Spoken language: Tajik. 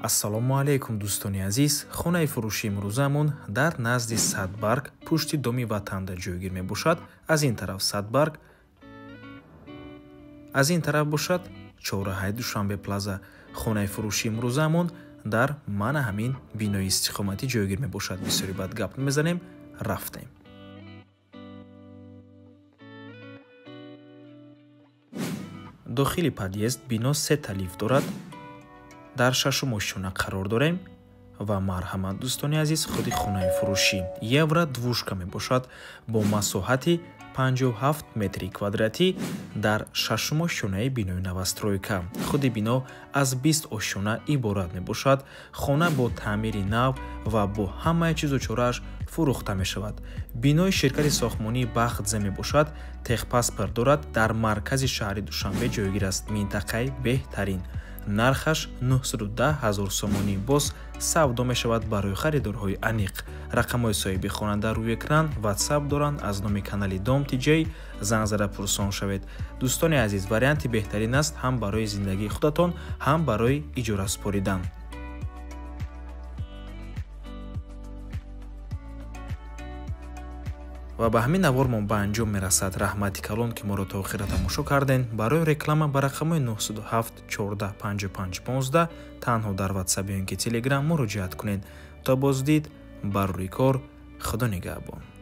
ассалому алайкум дӯстони азиз. хонаи фурӯшии имрӯзамон дар назди Садбарг пушти доми ватанда ҷойгир мебошад. Аз ин тараф Садбарг, аз ин тараф бошад чораҳаи Душанбе плаза. хонаи фурӯшии имрӯзамон дар мана ҳамин бинои истиқоматӣ ҷойгир мебошад. бисёри бад гап мезанем, рафтем. дохили подъезд бино се талиф дорад. дар шашум ошина қарор дорем ва марҳамат дӯстони азиз, худи хонаи фурӯшӣ евро двушка мебошад бо масоҳати 57 метри квадратӣ дар шашум ошинаи бинои новостройка. худи бино аз 20 ошина иборат мебошад. хона бо таъмири нав ва бо ҳамаи чизу чорааш фурӯхта мешавад. бинои ширкати сохтмонии Бахтзе мебошад. техпаспорт дорад. дар маркази шаҳри Душанбе ҷойгир аст. минтақаи беҳтарин. нархаш 910 000 сомонӣ. боз савдо мешавад барои харидорҳои аниқ. рақамҳои соҳиби хона дар рӯи экран ватсап доранд. аз номи канали Дом Тиҷей занг зада пурсон шавед. дӯстони азиз, варианти беҳтарин аст ҳам барои зиндагии худатон, ҳам барои иҷора супоридан. ва ба ҳамин навормон ба анҷом мерасад. раҳмати калон ки моро то охира тамошо карден. барои реклама ба рақамҳои 907 14 55 15 танҳо дар ватсап ё ин ки телеграм муроҷиат кунед. то боздид, бар рӯи кор. худо нигаҳбон.